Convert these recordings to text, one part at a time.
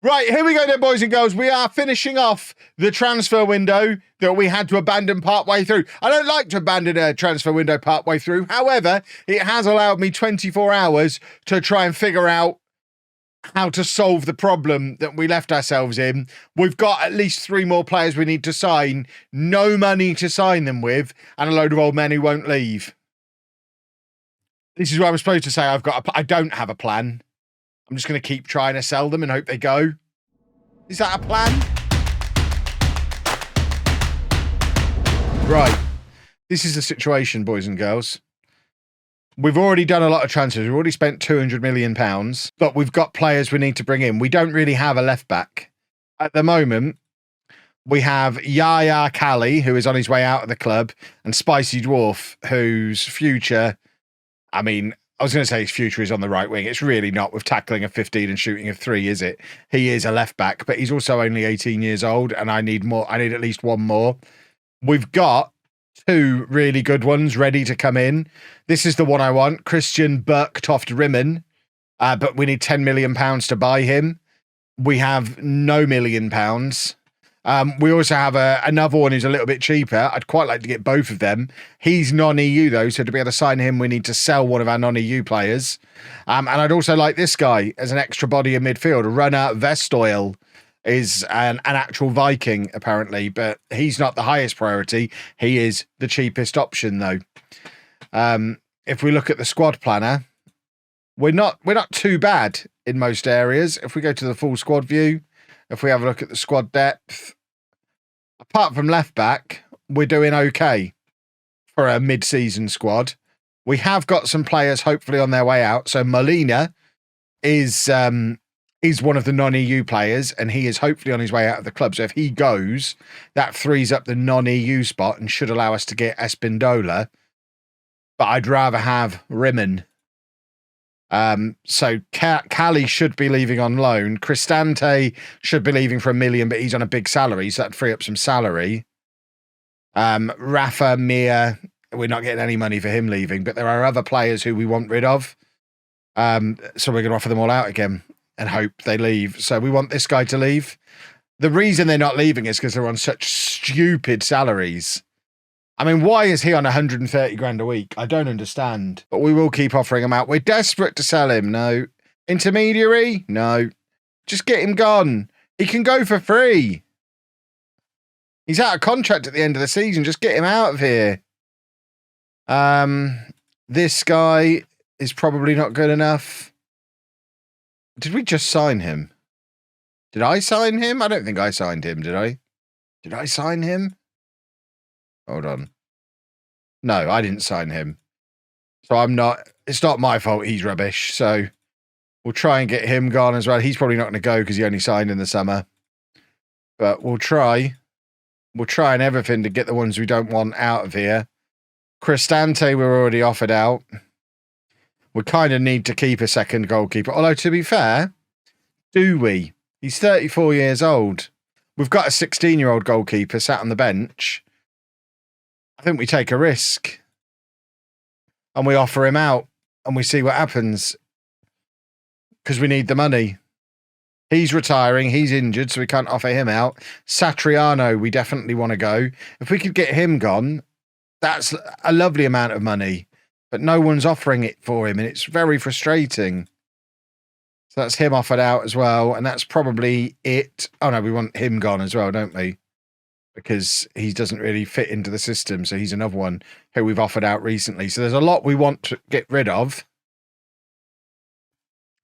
Right, here we go then, boys and girls. We are finishing off the transfer window that we had to abandon partway through. I don't like to abandon a transfer window partway through. However, it has allowed me 24 hours to try and figure out how to solve the problem that we left ourselves in. We've got at least 3 more players we need to sign, no money to sign them with, and a load of old men who won't leave. This is what I'm supposed to say. I don't have a plan. I'm just going to keep trying to sell them and hope they go. Is that a plan? Right. This is the situation, boys and girls. We've already done a lot of transfers. We've already spent £200 million, but we've got players we need to bring in. We don't really have a left back. At the moment, we have Yaya Kali, who is on his way out of the club, and Spicy Dwarf, whose future, I mean, I was going to say his future is on the right wing. It's really not, with tackling of 15 and shooting of 3, is it? He is a left back, but he's also only 18 years old, and I need more. I need at least one more. We've got 2 really good ones ready to come in. This is the one I want, Christian Bergtoft Rimmen, but we need £10 million to buy him. We have no £1 million. We also have another one who's a little bit cheaper. I'd quite like to get both of them. He's non-EU though, so to be able to sign him, we need to sell one of our non-EU players. And I'd also like this guy as an extra body in midfield. Runner Vestoil is an actual Viking, apparently, but he's not the highest priority. He is the cheapest option though. If we look at the squad planner, we're not too bad in most areas. If we go to the full squad view, if we have a look at the squad depth, apart from left back, we're doing okay for a mid-season squad. We have got some players hopefully on their way out. So Molina is one of the non-EU players, and he is hopefully on his way out of the club. So if he goes, that frees up the non-EU spot and should allow us to get Espindola. But I'd rather have Rimmen. So Cali should be leaving on loan. Cristante should be leaving for $1 million, but he's on a big salary, so that'd free up some salary. Rafa Mir, we're not getting any money for him leaving, but there are other players who we want rid of. So we're going to offer them all out again and hope they leave. So we want this guy to leave. The reason they're not leaving is because they're on such stupid salaries. I mean, why is he on 130 grand a week? I don't understand. But we will keep offering him out. We're desperate to sell him. No. Intermediary? No. Just get him gone. He can go for free. He's out of contract at the end of the season. Just get him out of here. This guy is probably not good enough. Did we just sign him? Did I sign him? I don't think I signed him, did I? Did I sign him? Hold on. No, I didn't sign him. So it's not my fault he's rubbish. So we'll try and get him gone as well. He's probably not going to go because he only signed in the summer. But we'll try. We'll try and everything to get the ones we don't want out of here. Cristante, we're already offered out. We kind of need to keep a second goalkeeper. Although, to be fair, do we? He's 34 years old. We've got a 16-year-old goalkeeper sat on the bench. I think we take a risk and we offer him out and we see what happens because we need the money. He's retiring. He's injured, so we can't offer him out. Satriano, we definitely want to go. If we could get him gone, that's a lovely amount of money, but no one's offering it for him and it's very frustrating. So that's him offered out as well. And that's probably it. Oh no, we want him gone as well, don't we? Because he doesn't really fit into the system. So he's another one who we've offered out recently. So there's a lot we want to get rid of.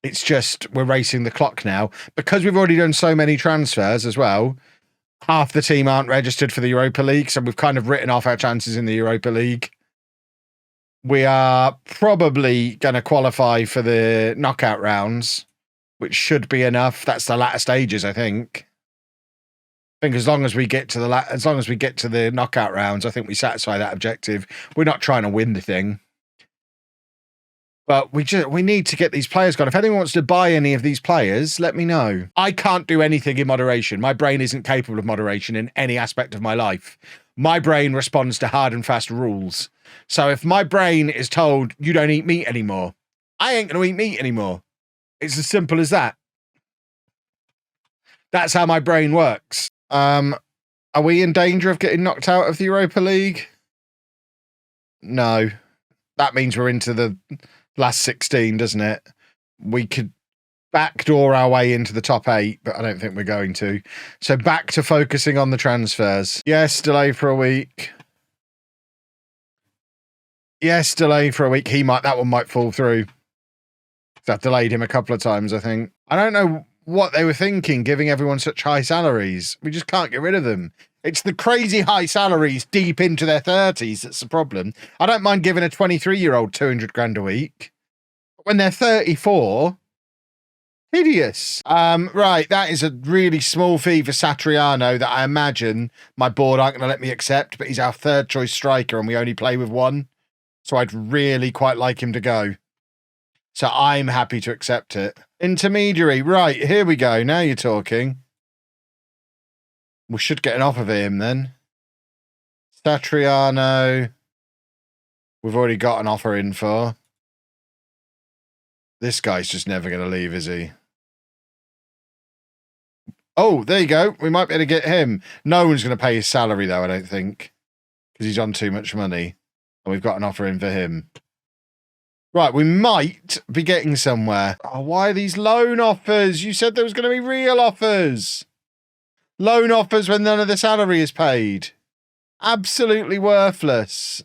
It's just we're racing the clock now. Because we've already done so many transfers as well, half the team aren't registered for the Europa League. So we've kind of written off our chances in the Europa League. We are probably going to qualify for the knockout rounds, which should be enough. That's the latter stages, I think. I think as long as we get to the knockout rounds, I think we satisfy that objective. We're not trying to win the thing, but we need to get these players gone. If anyone wants to buy any of these players, let me know. I can't do anything in moderation. My brain isn't capable of moderation in any aspect of my life. My brain responds to hard and fast rules. So if my brain is told you don't eat meat anymore, I ain't going to eat meat anymore. It's as simple as that. That's how my brain works. Are we in danger of getting knocked out of the Europa League? No. That means we're into the last 16, doesn't it? We could backdoor our way into the top 8, but I don't think we're going to. So back to focusing on the transfers. Yes, delay for a week. Yes, delay for a week. That one might fall through. So I've delayed him a couple of times, I think. I don't know what they were thinking, giving everyone such high salaries. We just can't get rid of them. It's the crazy high salaries deep into their 30s that's the problem. I don't mind giving a 23-year-old 200 grand a week. When they're 34, hideous. Right, that is a really small fee for Satriano that I imagine my board aren't going to let me accept, but he's our third choice striker and we only play with one. So I'd really quite like him to go. So I'm happy to accept it. Intermediary. Right, here we go. Now you're talking. We should get an offer for him then. Satriano. We've already got an offer in for. This guy's just never going to leave, is he? Oh, there you go. We might be able to get him. No one's going to pay his salary, though, I don't think. Because he's on too much money. And we've got an offer in for him. Right, we might be getting somewhere. Oh, why are these loan offers? You said there was going to be real offers. Loan offers when none of the salary is paid. Absolutely worthless.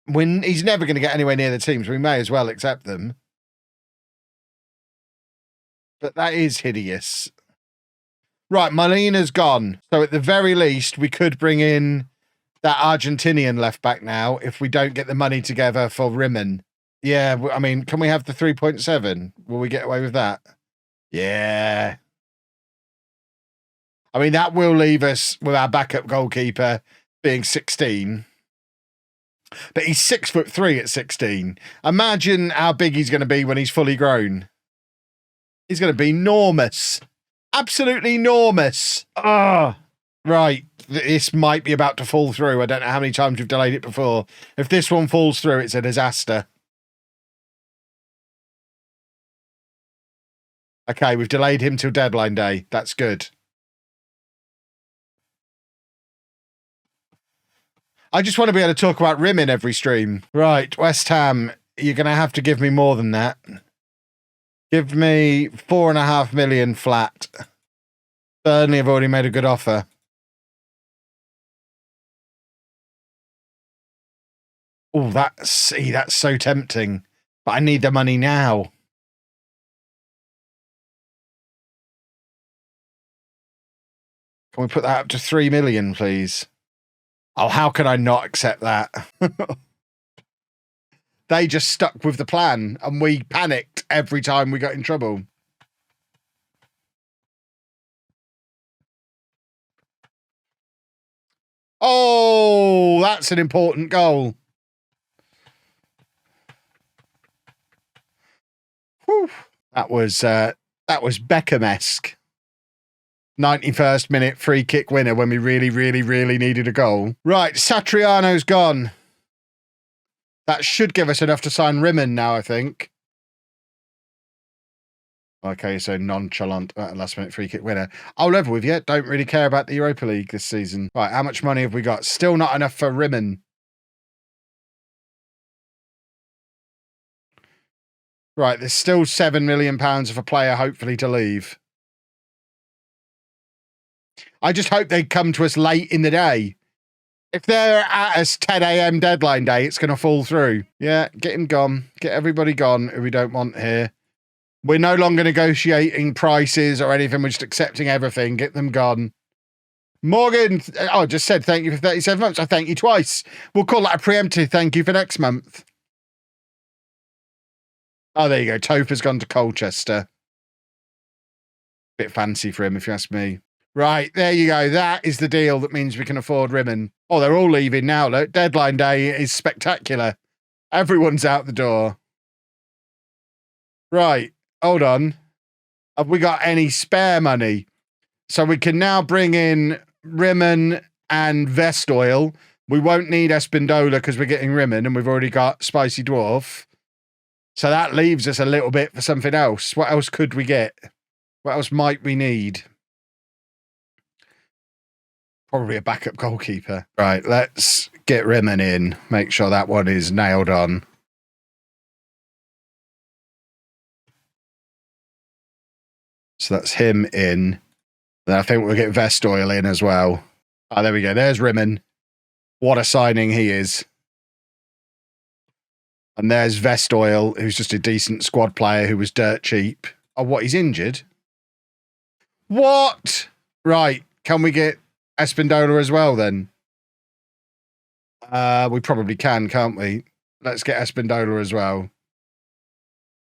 He's never going to get anywhere near the teams. We may as well accept them. But that is hideous. Right, Molina's gone. So at the very least, we could bring in that Argentinian left back now if we don't get the money together for Riemann. Yeah, I mean, can we have the 3.7? Will we get away with that? Yeah. I mean, that will leave us with our backup goalkeeper being 16. But he's 6'3" at 16. Imagine how big he's going to be when he's fully grown. He's going to be enormous. Absolutely enormous. Ah. Right, this might be about to fall through. I don't know how many times we've delayed it before. If this one falls through, it's a disaster. Okay, we've delayed him till deadline day. That's good. I just want to be able to talk about Riemann every stream. Right, West Ham, you're going to have to give me more than that. Give me 4.5 million flat. Burnley have already made a good offer. Oh, that's so tempting. But I need the money now. Can we put that up to 3 million, please? Oh, how can I not accept that? They just stuck with the plan and we panicked every time we got in trouble. Oh, that's an important goal. Whew. That was Beckham-esque. 91st minute free kick winner when we really, really, really needed a goal. Right, Satriano's gone. That should give us enough to sign Riemann now, I think. Okay, so nonchalant last minute free kick winner. I'll level with you. Don't really care about the Europa League this season. Right, how much money have we got? Still not enough for Riemann. Right, there's still £7 million of a player hopefully to leave. I just hope they come to us late in the day. If they're at us 10 a.m. deadline day, it's going to fall through. Yeah, get him gone. Get everybody gone who we don't want here. We're no longer negotiating prices or anything. We're just accepting everything. Get them gone. Morgan, I just said thank you for 37 months. I thank you twice. We'll call that a preemptive thank you for next month. Oh, there you go. Topher's gone to Colchester. Bit fancy for him, if you ask me. Right, there you go. That is the deal that means we can afford Riemann. Oh, they're all leaving now. Look, deadline day is spectacular. Everyone's out the door. Right, hold on. Have we got any spare money? So we can now bring in Riemann and Vest Oil. We won't need Espindola because we're getting Riemann and we've already got Spicy Dwarf. So that leaves us a little bit for something else. What else could we get? What else might we need? Probably a backup goalkeeper. Right, let's get Riemann in. Make sure that one is nailed on. So that's him in. Then I think we'll get Vestoil in as well. Oh, there we go. There's Riemann. What a signing he is. And there's Vestoil, who's just a decent squad player who was dirt cheap. Oh, what? He's injured? What? Right. Can we get Espindola as well then? We probably can, can't we? Let's get Espindola as well.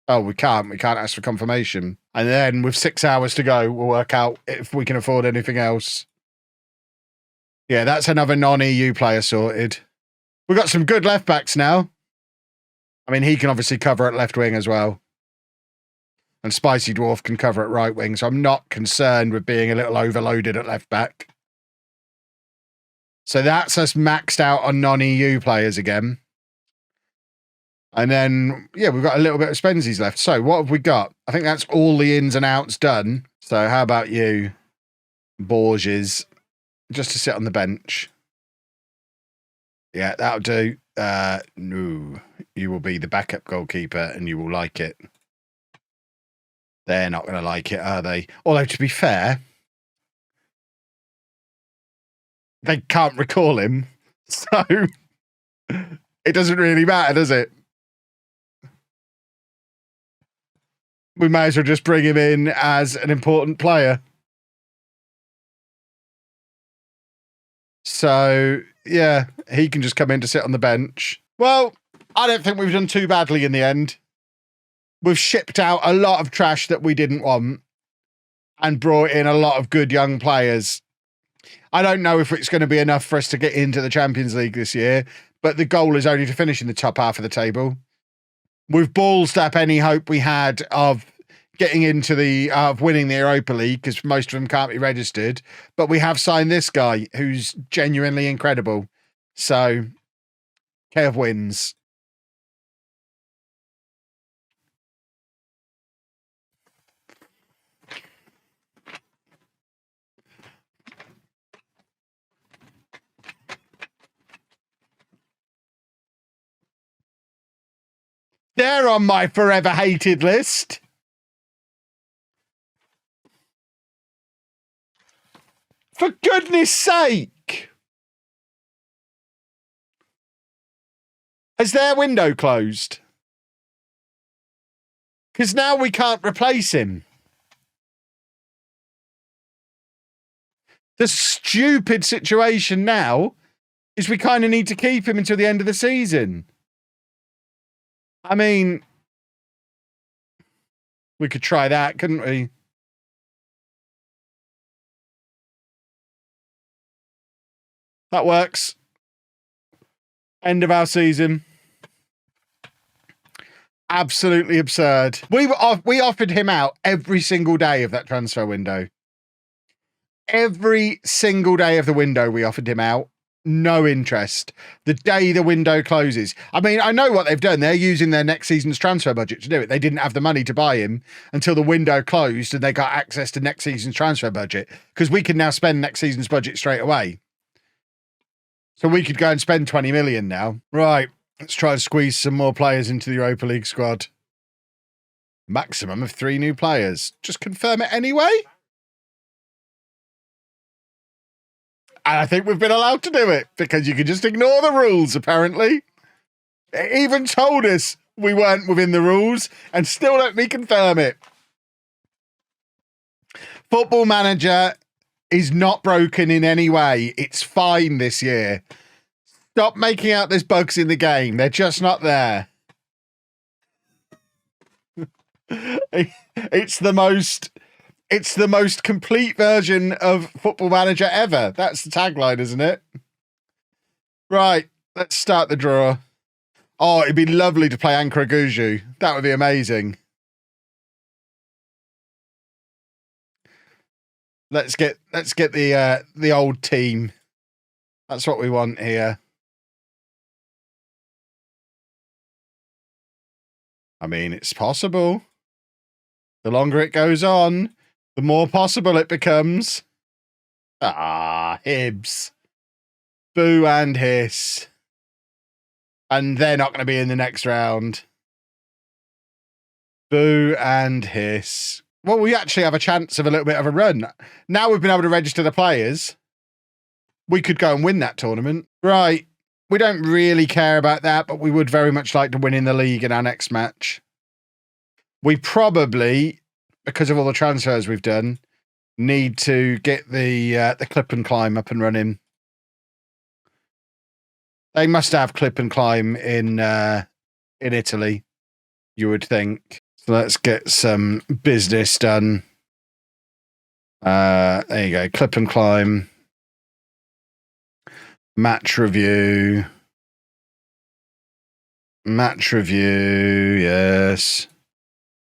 Oh, we can't. We can't ask for confirmation. And then with 6 hours to go, we'll work out if we can afford anything else. Yeah, that's another non-EU player sorted. We've got some good left backs now. I mean, he can obviously cover at left wing as well. And Spicy Dwarf can cover at right wing. So I'm not concerned with being a little overloaded at left back. So that's us maxed out on non-EU players again. And then, yeah, we've got a little bit of Spenzies left. So what have we got? I think that's all the ins and outs done. So how about you, Borges, just to sit on the bench? Yeah, that'll do. No, you will be the backup goalkeeper and you will like it. They're not going to like it, are they? Although, to be fair, they can't recall him. So it doesn't really matter, does it? We may as well just bring him in as an important player. So, yeah, he can just come in to sit on the bench. Well, I don't think we've done too badly in the end. We've shipped out a lot of trash that we didn't want and brought in a lot of good young players. I don't know if it's going to be enough for us to get into the Champions League this year, but the goal is only to finish in the top half of the table. We've ballsed up any hope we had of getting into of winning the Europa League, because most of them can't be registered, but we have signed this guy who's genuinely incredible. So Kev wins. They're on my forever hated list. For goodness sake. Has their window closed? Because now we can't replace him. The stupid situation now is we kind of need to keep him until the end of the season. I mean, we could try that, couldn't we? That works. End of our season. Absolutely absurd. We offered him out every single day of that transfer window. Every single day of the window we offered him out. No interest. The day the window closes. I mean, I know what they've done. They're using their next season's transfer budget to do it. They didn't have the money to buy him until the window closed and they got access to next season's transfer budget, because we can now spend next season's budget straight away. So we could go and spend 20 million now. Right, let's try and squeeze some more players into the Europa League squad. Maximum of 3 new players. Just confirm it anyway. And I think we've been allowed to do it, because you can just ignore the rules, apparently. It even told us we weren't within the rules and still let me confirm it. Football Manager is not broken in any way. It's fine this year. Stop making out there's bugs in the game. They're just not there. It's the most complete version of Football Manager ever. That's the tagline, isn't it? Right, let's start the draw. Oh, it'd be lovely to play Ankara Guju. That would be amazing. Let's get the old team. That's what we want here. I mean, it's possible. The longer it goes on, the more possible it becomes. Ah, Hibs. Boo and hiss. And they're not going to be in the next round. Boo and hiss. Well, we actually have a chance of a little bit of a run. Now we've been able to register the players, we could go and win that tournament. Right. We don't really care about that, but we would very much like to win in the league in our next match. We probably, because of all the transfers we've done, need to get the clip and climb up and running. They must have clip and climb in Italy, you would think. So let's get some business done. There you go. Clip and climb. Match review. Match review. Yes.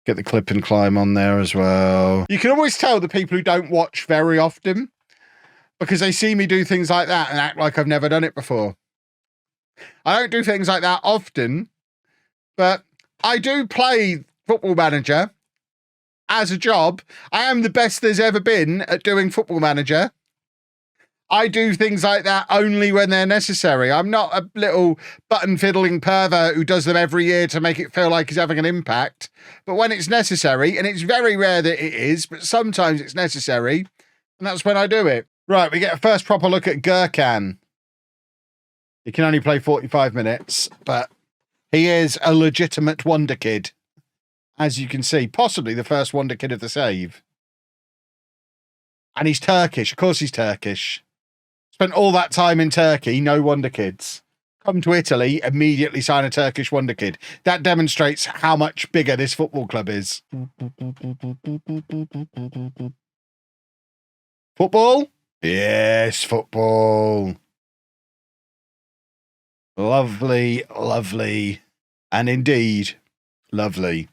Get the clip and climb on there as well. You can always tell the people who don't watch very often because they see me do things like that and act like I've never done it before. I don't do things like that often, but I do play Football Manager as a job. I am the best there's ever been at doing Football Manager. I do things like that only when they're necessary. I'm not a little button fiddling pervert who does them every year to make it feel like he's having an impact. But when it's necessary, and it's very rare that it is, but sometimes it's necessary, and that's when I do it. Right, we get a first proper look at Gurkhan. He can only play 45 minutes, but he is a legitimate wonder kid. As you can see, possibly the first wonder kid of the save. And he's Turkish. Of course he's Turkish. Spent all that time in Turkey, no wonder kids. Come to Italy, immediately sign a Turkish wonder kid. That demonstrates how much bigger this football club is. Football? Yes, football. Lovely, lovely, and indeed, lovely.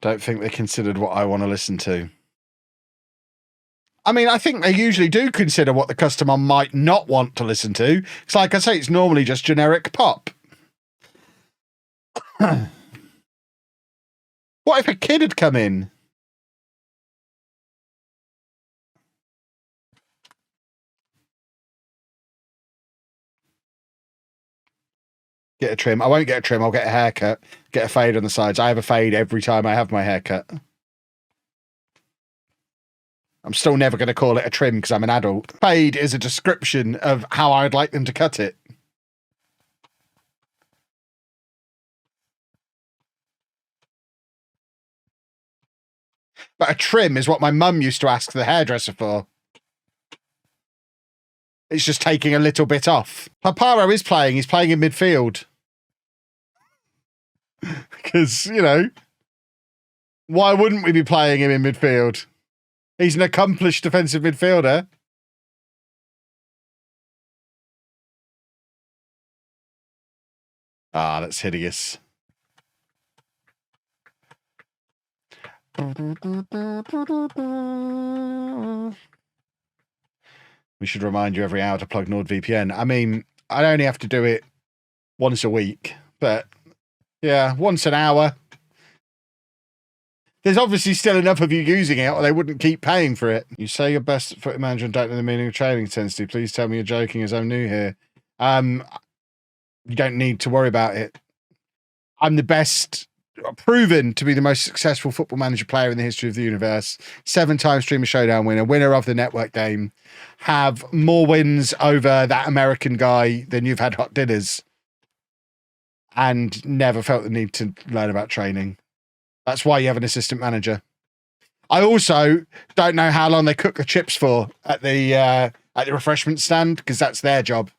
Don't think they considered what I want to listen to. I mean, I think they usually do consider what the customer might not want to listen to. Because like I say, it's normally just generic pop. What if a kid had come in? Get a trim. I won't get a trim. I'll get a haircut. Get a fade on the sides. I have a fade every time I have my haircut. I'm still never going to call it a trim because I'm an adult. Fade is a description of how I'd like them to cut it. But a trim is what my mum used to ask the hairdresser for. It's just taking a little bit off. Paparo is playing. He's playing in midfield. Because, you know, why wouldn't we be playing him in midfield? He's an accomplished defensive midfielder. Ah, that's hideous. We should remind you every hour to plug NordVPN. I mean, I only have to do it once a week, but yeah, once an hour. There's obviously still enough of you using it or they wouldn't keep paying for it. You say you're best at Footy Manager and don't know the meaning of training intensity. Please tell me you're joking as I'm new here. You don't need to worry about it. I'm the best, proven to be the most successful Football Manager player in the history of the universe. 7-time Streamer Showdown winner of the network game. Have more wins over that American guy than you've had hot dinners. And never felt the need to learn about training. That's why you have an assistant manager. I also don't know how long they cook the chips for at the refreshment stand because that's their job.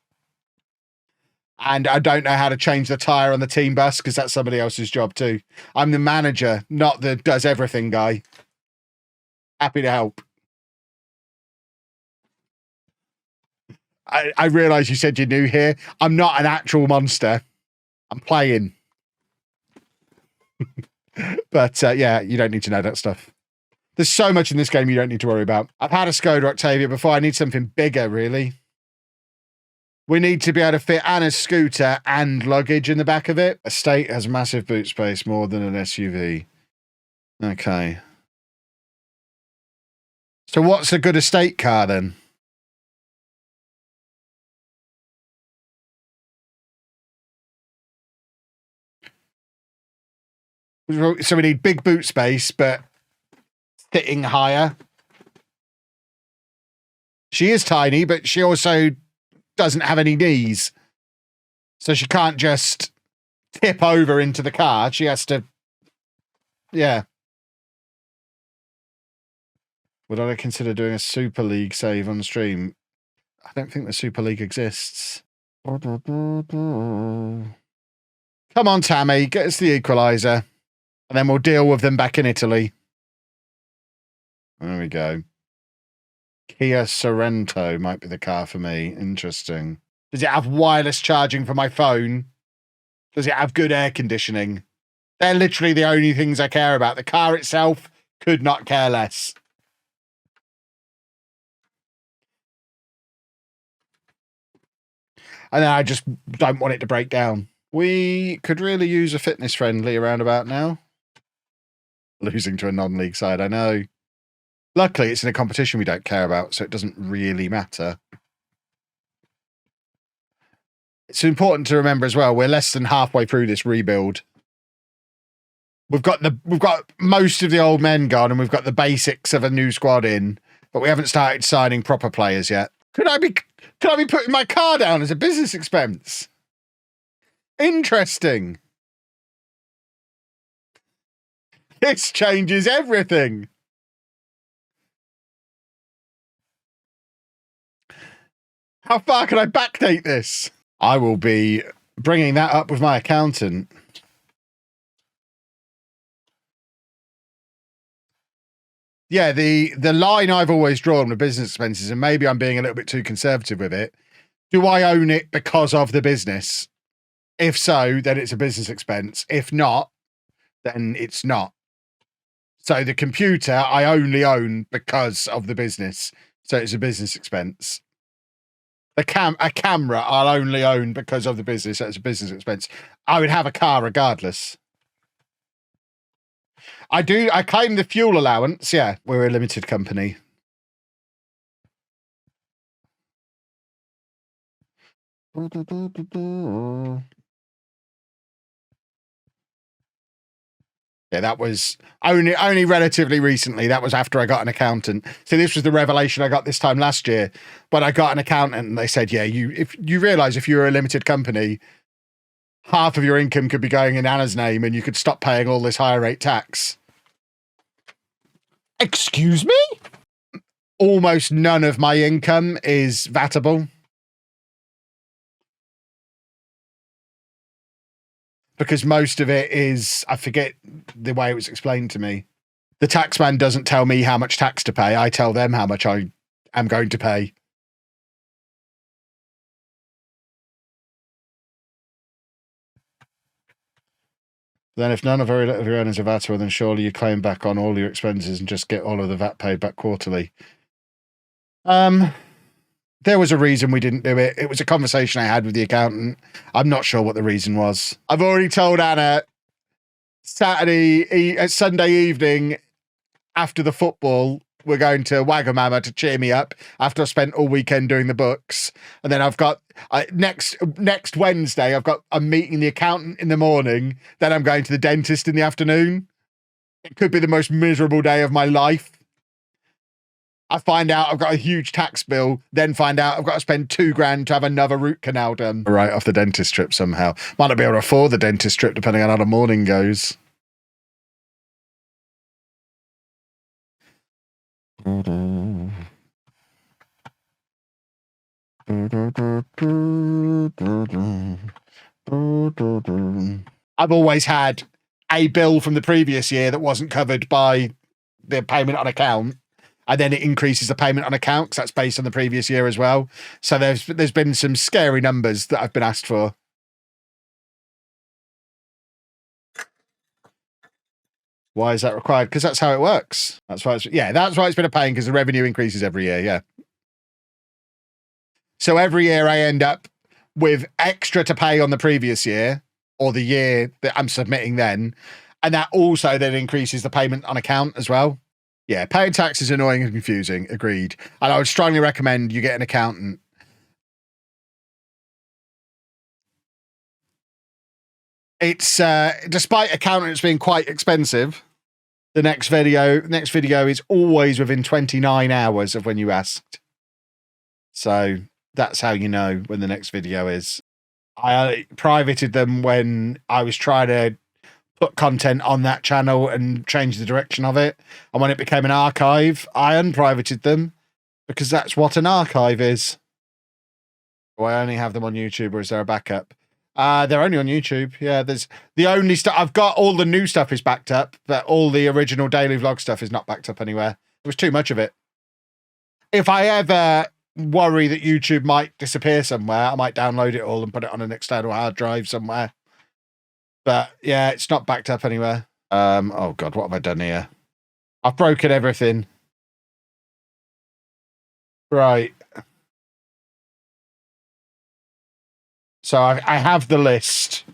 And I don't know how to change the tyre on the team bus because that's somebody else's job too. I'm the manager, not the does everything guy. Happy to help. I realise you said you're new here. I'm not an actual monster. I'm playing. But yeah, you don't need to know that stuff. There's so much in this game you don't need to worry about. I've had a Skoda Octavia before. I need something bigger, really. We need to be able to fit Anna's scooter and luggage in the back of it. Estate has massive boot space, more than an SUV. Okay. So what's a good estate car then? So we need big boot space, but sitting higher. She is tiny, but she also doesn't have any knees. So she can't just tip over into the car. She has to, yeah. Would I consider doing a Super League save on stream? I don't think the Super League exists. Come on, Tammy, get us the equaliser. And then we'll deal with them back in Italy. There we go. Kia Sorento might be the car for me. Interesting. Does it have wireless charging for my phone? Does it have good air conditioning? They're literally the only things I care about. The car itself, could not care less. And then I just don't want it to break down. We could really use a fitness friendly around about now. Losing to a non-league side, I know. Luckily, it's in a competition we don't care about, so it doesn't really matter. It's important to remember as well, we're less than halfway through this rebuild. We've got most of the old men gone, and we've got the basics of a new squad in, but we haven't started signing proper players yet. Could I be putting my car down as a business expense? Interesting. This changes everything. How far can I backdate this? I will be bringing that up with my accountant. Yeah, the line I've always drawn with business expenses, and maybe I'm being a little bit too conservative with it. Do I own it because of the business? If so, then it's a business expense. If not, then it's not. So the computer I only own because of the business. So it's a business expense. A camera I'll only own because of the business. So it's a business expense. I would have a car regardless. I claim the fuel allowance. Yeah, we're a limited company. Yeah, that was only relatively recently. That was after I got an accountant. So this was the revelation I got this time last year. But I got an accountant and they said, yeah, if you realise if you're a limited company, half of your income could be going in Anna's name and you could stop paying all this higher rate tax. Excuse me? Almost none of my income is VATable. Because most of it is, I forget the way it was explained to me. The taxman doesn't tell me how much tax to pay. I tell them how much I am going to pay. Then if none of your earnings are VATable, then surely you claim back on all your expenses and just get all of the VAT paid back quarterly. There was a reason we didn't do it. It was a conversation I had with the accountant. I'm not sure what the reason was. I've already told Anna Sunday evening after the football, we're going to Wagamama to cheer me up after I spent all weekend doing the books. And then I've got next Wednesday, I'm meeting the accountant in the morning. Then I'm going to the dentist in the afternoon. It could be the most miserable day of my life. I find out I've got a huge tax bill, then find out I've got to spend $2,000 to have another root canal done. Right off the dentist trip somehow. Might not be able to afford the dentist trip depending on how the morning goes. I've always had a bill from the previous year that wasn't covered by the payment on account. And then it increases the payment on account because that's based on the previous year as well. So there's been some scary numbers that I've been asked for. Why is that required? Because that's how it works. That's why it's been a pain because the revenue increases every year. Yeah. So every year I end up with extra to pay on the previous year or the year that I'm submitting then. And that also then increases the payment on account as well. Yeah, paying tax is annoying and confusing. Agreed. And I would strongly recommend you get an accountant. It's despite accountants being quite expensive, the next video is always within 29 hours of when you asked. So that's how you know when the next video is. I privated them when I was trying to put content on that channel and change the direction of it. And when it became an archive, I unprivated them because that's what an archive is. Do I only have them on YouTube, or is there a backup? They're only on YouTube. Yeah, there's the only stuff I've got. All the new stuff is backed up, but all the original daily vlog stuff is not backed up anywhere. There was too much of it. If I ever worry that YouTube might disappear somewhere, I might download it all and put it on an external hard drive somewhere. But yeah, it's not backed up anywhere. Oh God, what have I done here? I've broken everything. Right. So I have the list,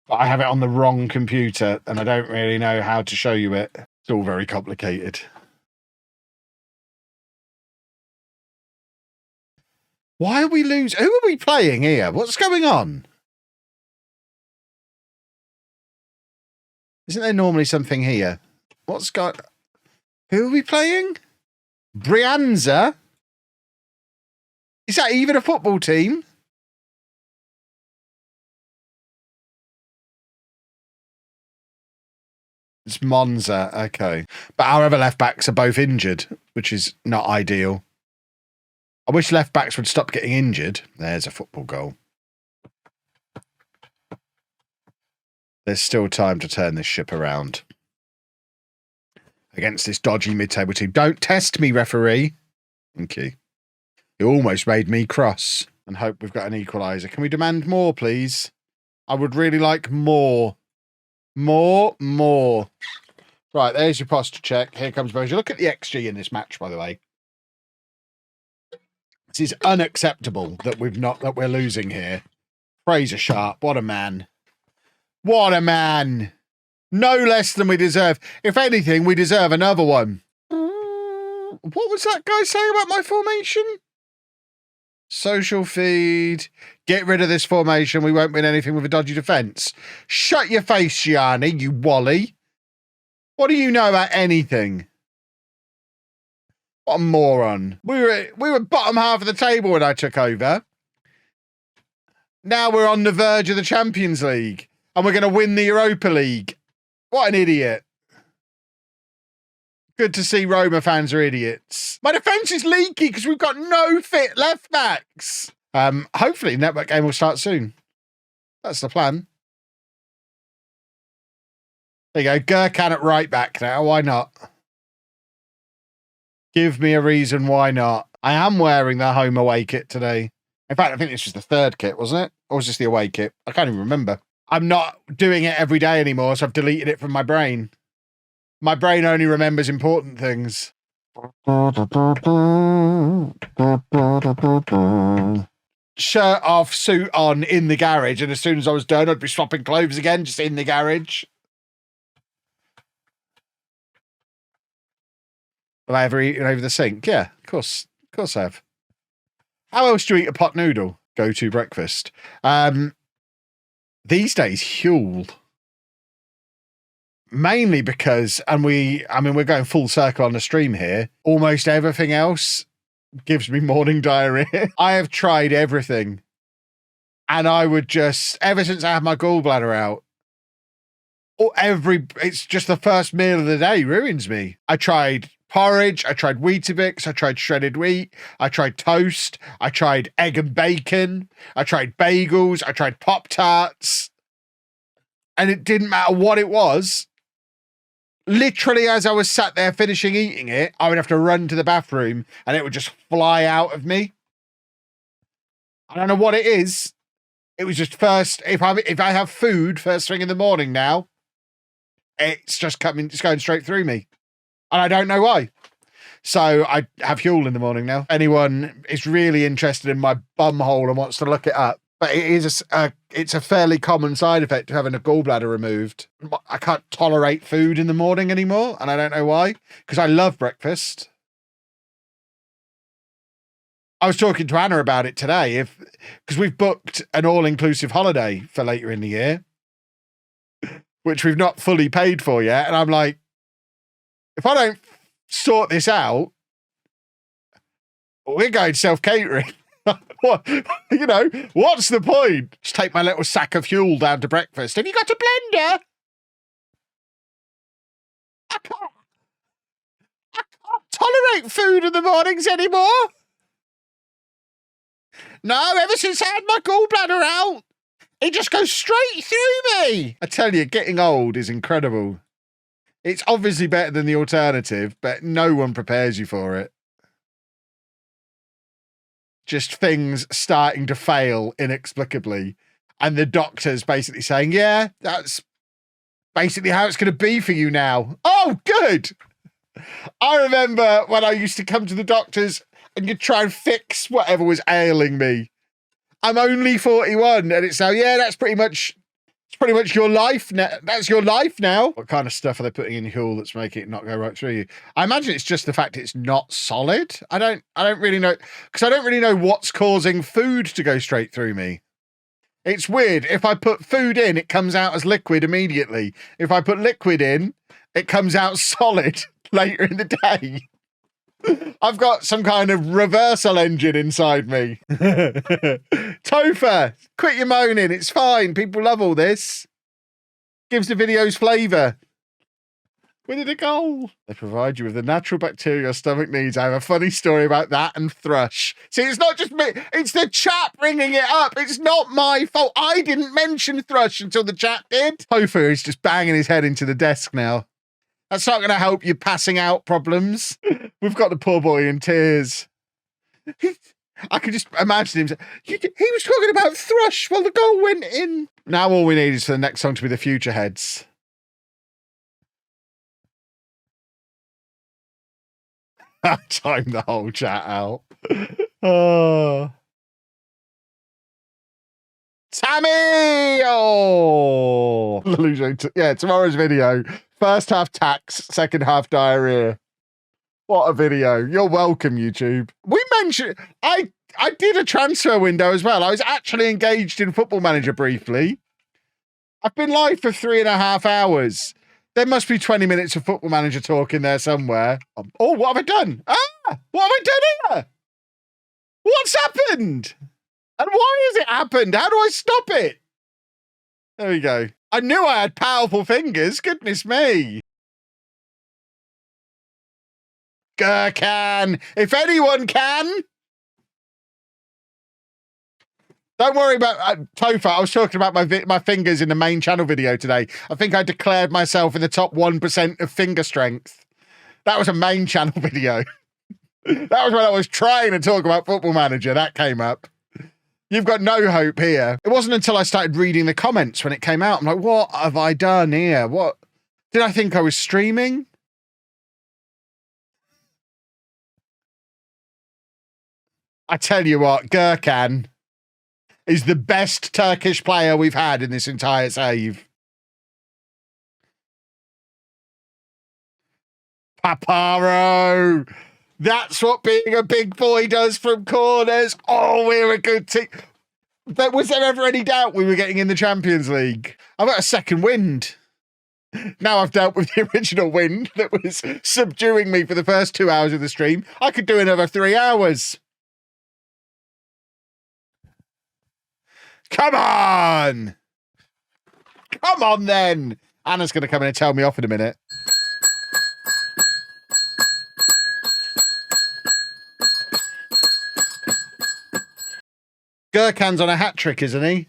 but I have it on the wrong computer and I don't really know how to show you it. It's all very complicated. Why are we losing? Who are we playing here? What's going on? Isn't there normally something here? What's got... Who are we playing? Brianza? Is that even a football team? It's Monza, okay. But our other left backs are both injured, which is not ideal. I wish left backs would stop getting injured. There's a football goal. There's still time to turn this ship around against this dodgy mid-table team. Don't test me, referee. Thank you. You almost made me cross. And hope we've got an equaliser. Can we demand more, please? I would really like more. More. Right, there's your posture check. Here comes Bojan. Look at the XG in this match, by the way. This is unacceptable that we're losing here. Fraser Sharp, what a man. What a man. No less than we deserve. If anything, we deserve another one. What was that guy saying about my formation? Social feed. Get rid of this formation. We won't win anything with a dodgy defence. Shut your face, Gianni, you wally. What do you know about anything? What a moron. We were bottom half of the table when I took over. Now we're on the verge of the Champions League. And we're going to win the Europa League. What an idiot. Good to see Roma fans are idiots. My defence is leaky because we've got no fit left backs. Hopefully network game will start soon. That's the plan. There you go. Gurkhan at right back now. Why not? Give me a reason why not. I am wearing the home away kit today. In fact, I think this was the third kit, wasn't it? Or was this the away kit? I can't even remember. I'm not doing it every day anymore, so I've deleted it from my brain. My brain only remembers important things. Shirt off, suit on, in the garage, and as soon as I was done, I'd be swapping clothes again, just in the garage. Have I ever eaten over the sink? Yeah, of course I have. How else do you eat a pot noodle? Go to breakfast. These days, Huel. Mainly because, we're going full circle on the stream here. Almost everything else gives me morning diarrhea. I have tried everything. And I would just, ever since I had my gallbladder out, it's just the first meal of the day ruins me. I tried porridge, I tried Weetabix, I tried shredded wheat, I tried toast, I tried egg and bacon, I tried bagels, I tried Pop-Tarts. And it didn't matter what it was. Literally, as I was sat there finishing eating it, I would have to run to the bathroom and it would just fly out of me. I don't know what it is. It was just first, if I have food first thing in the morning now, it's going straight through me. And I don't know why. So I have Huel in the morning now. Anyone is really interested in my bum hole and wants to look it up, But it is it's a fairly common side effect of having a gallbladder removed. I can't tolerate food in the morning anymore, and I don't know why, because I love breakfast. I was talking to Anna about it today, because we've booked an all-inclusive holiday for later in the year, which we've not fully paid for yet. And I'm like, if I don't sort this out, we're going self-catering. What, you know, what's the point? Just take my little sack of fuel down to breakfast. Have you got a blender? I can't tolerate food in the mornings anymore. No, ever since I had my gallbladder out, it just goes straight through me. I tell you, getting old is incredible. It's obviously better than the alternative, but no one prepares you for it. Just things starting to fail inexplicably. And the doctor's basically saying, yeah, that's basically how it's going to be for you now. Oh, good. I remember when I used to come to the doctors and you'd try and fix whatever was ailing me. I'm only 41 and it's now, yeah, that's pretty much your life now. That's your life now. What kind of stuff are they putting in Huel that's making it not go right through you? I imagine it's just the fact it's not solid. I don't really know, because I don't really know what's causing food to go straight through me. It's weird. If I put food in, it comes out as liquid immediately. If I put liquid in, it comes out solid later in the day. I've got some kind of reversal engine inside me. Topher, quit your moaning. It's fine. People love all this. Gives the videos flavour. Where did it go? They provide you with the natural bacteria your stomach needs. I have a funny story about that and thrush. See, it's not just me. It's the chat bringing it up. It's not my fault. I didn't mention thrush until the chat did. Topher is just banging his head into the desk now. That's not going to help your passing out problems. We've got the poor boy in tears. I could just imagine him. He was talking about thrush while the goal went in. Now all we need is for the next song to be the Future Heads. Time the whole chat out. Oh. Tammy! Oh! LOLLUJO, yeah, tomorrow's video. First half tax, second half diarrhea. What a video. You're welcome, YouTube. We mentioned, I did a transfer window as well. I was actually engaged in Football Manager briefly. I've been live for 3.5 hours. There must be 20 minutes of Football Manager talk in there somewhere. Oh, what have I done? What have I done here? What's happened? And why has it happened? How do I stop it? There we go. I knew I had powerful fingers. Goodness me. Gurkhan. If anyone can. Don't worry about Topher. I was talking about my fingers in the main channel video today. I think I declared myself in the top 1% of finger strength. That was a main channel video. That was when I was trying to talk about Football Manager. That came up. You've got no hope here. It wasn't until I started reading the comments when it came out. I'm like, what have I done here? What? Did I think I was streaming? I tell you what, Gurkhan is the best Turkish player we've had in this entire save. Paparo! That's what being a big boy does from corners. Oh, we're a good team. But was there ever any doubt we were getting in the Champions League? I've got a second wind. Now I've dealt with the original wind that was subduing me for the first 2 hours of the stream. I could do another 3 hours. Come on! Come on, then! Anna's going to come in and tell me off in a minute. Gurkhan's on a hat-trick, isn't he?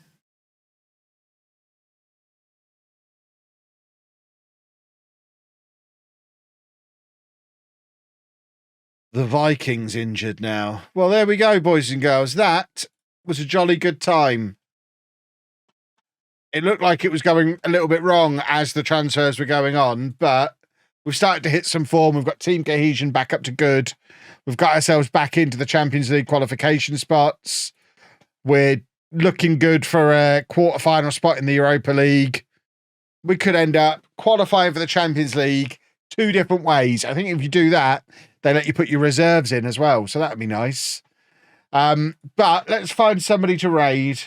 The Vikings injured now. Well, there we go, boys and girls. That was a jolly good time. It looked like it was going a little bit wrong as the transfers were going on, but we've started to hit some form. We've got team cohesion back up to good. We've got ourselves back into the Champions League qualification spots. We're looking good for a quarter-final spot in the Europa League. We could end up qualifying for the Champions League 2 different ways. I think if you do that, they let you put your reserves in as well. So that would be nice. But let's find somebody to raid.